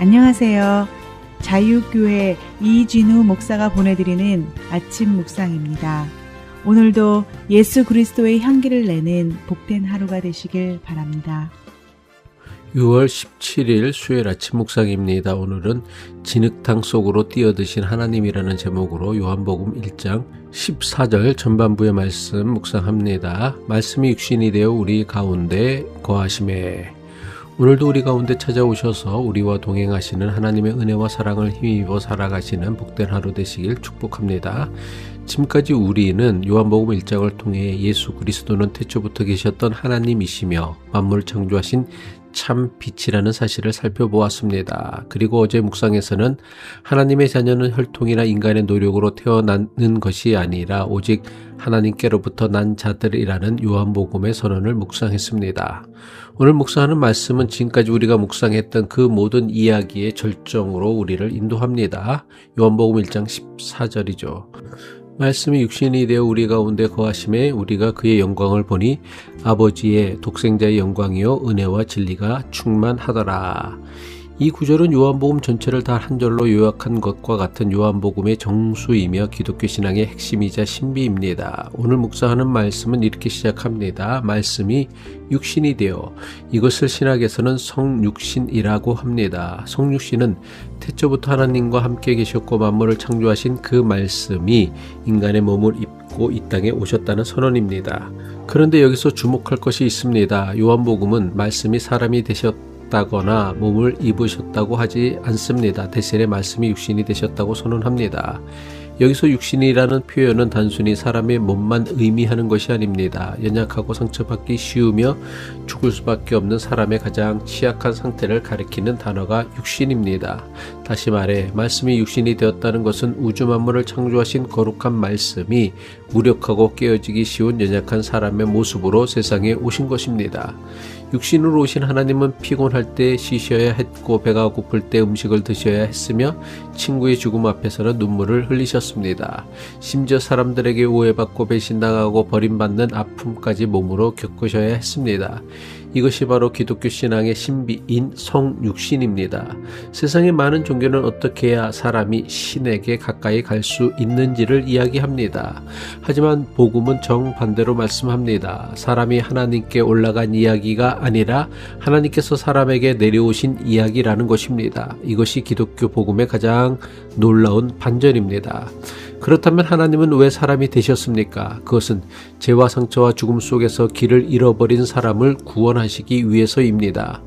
안녕하세요. 자유교회 이진우 목사가 보내드리는 아침 묵상입니다. 오늘도 예수 그리스도의 향기를 내는 복된 하루가 되시길 바랍니다. 6월 17일 수요일 아침 묵상입니다. 오늘은 진흙탕 속으로 뛰어드신 하나님이라는 제목으로 요한복음 1장 14절 전반부의 말씀 묵상합니다. 말씀이 육신이 되어 우리 가운데 거하심에. 오늘도 우리 가운데 찾아오셔서 우리와 동행하시는 하나님의 은혜와 사랑을 힘입어 살아가시는 복된 하루 되시길 축복합니다. 지금까지 우리는 요한복음 1장을 통해 예수 그리스도는 태초부터 계셨던 하나님이시며 만물을 창조하신 참 빛이라는 사실을 살펴보았습니다. 그리고 어제 묵상에서는 하나님의 자녀는 혈통이나 인간의 노력으로 태어나는 것이 아니라 오직 하나님께로부터 난 자들이라는 요한복음의 선언을 묵상했습니다. 오늘 묵상하는 말씀은 지금까지 우리가 묵상했던 그 모든 이야기의 절정으로 우리를 인도합니다. 요한복음 1장 14절이죠. 말씀이 육신이 되어 우리 가운데 거하심에 우리가 그의 영광을 보니 아버지의 독생자의 영광이요 은혜와 진리가 충만하더라. 이 구절은 요한복음 전체를 다 한 절로 요약한 것과 같은 요한복음의 정수이며 기독교 신앙의 핵심이자 신비입니다. 오늘 묵상하는 말씀은 이렇게 시작합니다. 말씀이 육신이 되어, 이것을 신학에서는 성육신이라고 합니다. 성육신은 태초부터 하나님과 함께 계셨고 만물을 창조하신 그 말씀이 인간의 몸을 입고 이 땅에 오셨다는 선언입니다. 그런데 여기서 주목할 것이 있습니다. 요한복음은 말씀이 사람이 되셨다거나 몸을 입으셨다고 하지 않습니다. 대신에 말씀이 육신이 되셨다고 선언합니다. 여기서 육신이라는 표현은 단순히 사람의 몸만 의미하는 것이 아닙니다. 연약하고 상처받기 쉬우며 죽을 수밖에 없는 사람의 가장 취약한 상태를 가리키는 단어가 육신입니다. 다시 말해 말씀이 육신이 되었다는 것은 우주 만물을 창조하신 거룩한 말씀이 무력하고 깨어지기 쉬운 연약한 사람의 모습으로 세상에 오신 것입니다. 육신으로 오신 하나님은 피곤할 때 쉬셔야 했고 배가 고플 때 음식을 드셔야 했으며 친구의 죽음 앞에서는 눈물을 흘리셨습니다. 심지어 사람들에게 오해받고 배신당하고 버림받는 아픔까지 몸으로 겪으셔야 했습니다. 이것이 바로 기독교 신앙의 신비인 성육신입니다. 세상의 많은 종교는 어떻게 해야 사람이 신에게 가까이 갈 수 있는지를 이야기합니다. 하지만 복음은 정반대로 말씀합니다. 사람이 하나님께 올라간 이야기가 아니라 하나님께서 사람에게 내려오신 이야기라는 것입니다. 이것이 기독교 복음의 가장 놀라운 반전입니다. 그렇다면 하나님은 왜 사람이 되셨습니까? 그것은 죄와 상처와 죽음 속에서 길을 잃어버린 사람을 구원하시기 위해서입니다.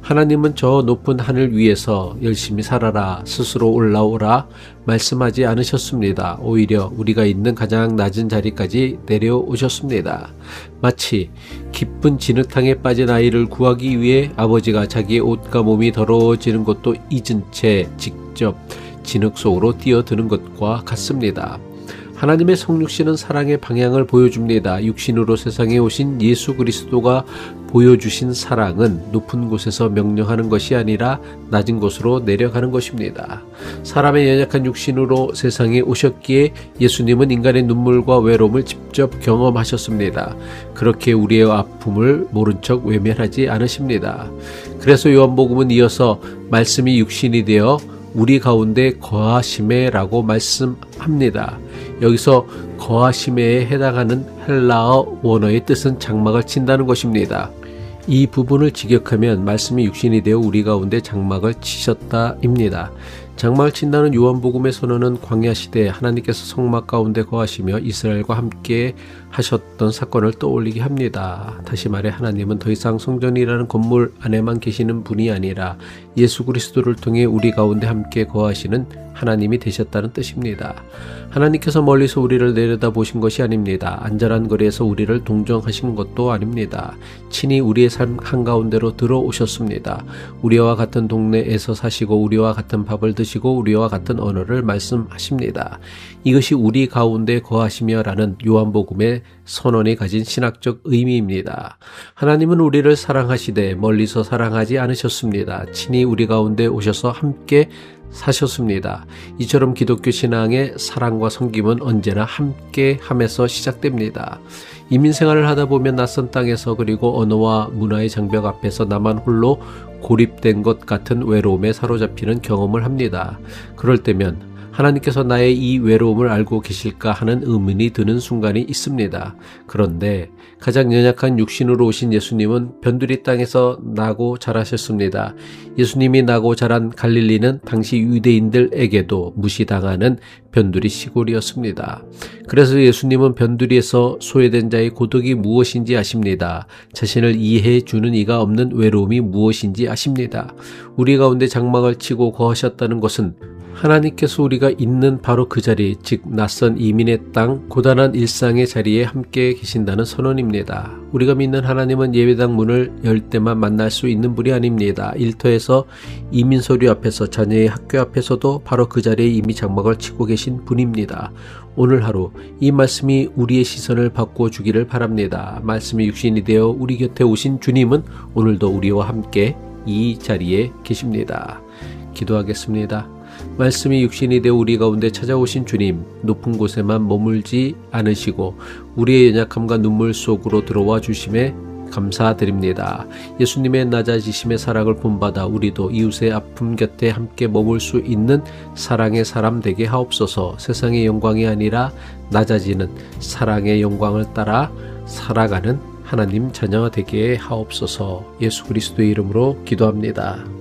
하나님은 저 높은 하늘 위에서 열심히 살아라, 스스로 올라오라 말씀하지 않으셨습니다. 오히려 우리가 있는 가장 낮은 자리까지 내려오셨습니다. 마치 깊은 진흙탕에 빠진 아이를 구하기 위해 아버지가 자기의 옷과 몸이 더러워지는 것도 잊은 채 직접 진흙 속으로 뛰어드는 것과 같습니다. 하나님의 성육신은 사랑의 방향을 보여줍니다. 육신으로 세상에 오신 예수 그리스도가 보여주신 사랑은 높은 곳에서 명령하는 것이 아니라 낮은 곳으로 내려가는 것입니다. 사람의 연약한 육신으로 세상에 오셨기에 예수님은 인간의 눈물과 외로움을 직접 경험하셨습니다. 그렇게 우리의 아픔을 모른 척 외면하지 않으십니다. 그래서 요한복음은 이어서 말씀이 육신이 되어 우리 가운데 거하심에라고 말씀합니다. 여기서 거하심에에 해당하는 헬라어 원어의 뜻은 장막을 친다는 것입니다. 이 부분을 직역하면 말씀이 육신이 되어 우리 가운데 장막을 치셨다입니다. 장막을 친다는 요한복음의 선언은 광야 시대에 하나님께서 성막 가운데 거하시며 이스라엘과 함께 하셨던 사건을 떠올리게 합니다. 다시 말해 하나님은 더 이상 성전이라는 건물 안에만 계시는 분이 아니라 예수 그리스도를 통해 우리 가운데 함께 거하시는 하나님이 되셨다는 뜻입니다. 하나님께서 멀리서 우리를 내려다보신 것이 아닙니다. 안전한 거리에서 우리를 동정하신 것도 아닙니다. 친히 우리의 삶 한가운데로 들어오셨습니다. 우리와 같은 동네에서 사시고 우리와 같은 밥을 드시고 우리와 같은 언어를 말씀하십니다. 이것이 우리 가운데 거하시며라는 요한복음의 선언이 가진 신학적 의미입니다. 하나님은 우리를 사랑하시되 멀리서 사랑하지 않으셨습니다. 친히 우리 가운데 오셔서 함께 사셨습니다. 이처럼 기독교 신앙의 사랑과 섬김은 언제나 함께 함에서 시작됩니다. 이민생활을 하다 보면 낯선 땅에서 그리고 언어와 문화의 장벽 앞에서 나만 홀로 고립된 것 같은 외로움에 사로잡히는 경험을 합니다. 그럴 때면 하나님께서 나의 이 외로움을 알고 계실까 하는 의문이 드는 순간이 있습니다. 그런데 가장 연약한 육신으로 오신 예수님은 변두리 땅에서 나고 자라셨습니다. 예수님이 나고 자란 갈릴리는 당시 유대인들에게도 무시당하는 변두리 시골이었습니다. 그래서 예수님은 변두리에서 소외된 자의 고독이 무엇인지 아십니다. 자신을 이해해 주는 이가 없는 외로움이 무엇인지 아십니다. 우리 가운데 장막을 치고 거하셨다는 것은 하나님께서 우리가 있는 바로 그 자리, 즉 낯선 이민의 땅, 고단한 일상의 자리에 함께 계신다는 선언입니다. 우리가 믿는 하나님은 예배당 문을 열 때만 만날 수 있는 분이 아닙니다. 일터에서, 이민 서류 앞에서, 자녀의 학교 앞에서도 바로 그 자리에 이미 장막을 치고 계신 분입니다. 오늘 하루 이 말씀이 우리의 시선을 바꾸어 주기를 바랍니다. 말씀이 육신이 되어 우리 곁에 오신 주님은 오늘도 우리와 함께 이 자리에 계십니다. 기도하겠습니다. 말씀이 육신이 되어 우리 가운데 찾아오신 주님, 높은 곳에만 머물지 않으시고 우리의 연약함과 눈물 속으로 들어와 주심에 감사드립니다. 예수님의 낮아지심의 사랑을 본받아 우리도 이웃의 아픔 곁에 함께 머물 수 있는 사랑의 사람 되게 하옵소서. 세상의 영광이 아니라 낮아지는 사랑의 영광을 따라 살아가는 하나님 자녀 되게 하옵소서. 예수 그리스도의 이름으로 기도합니다.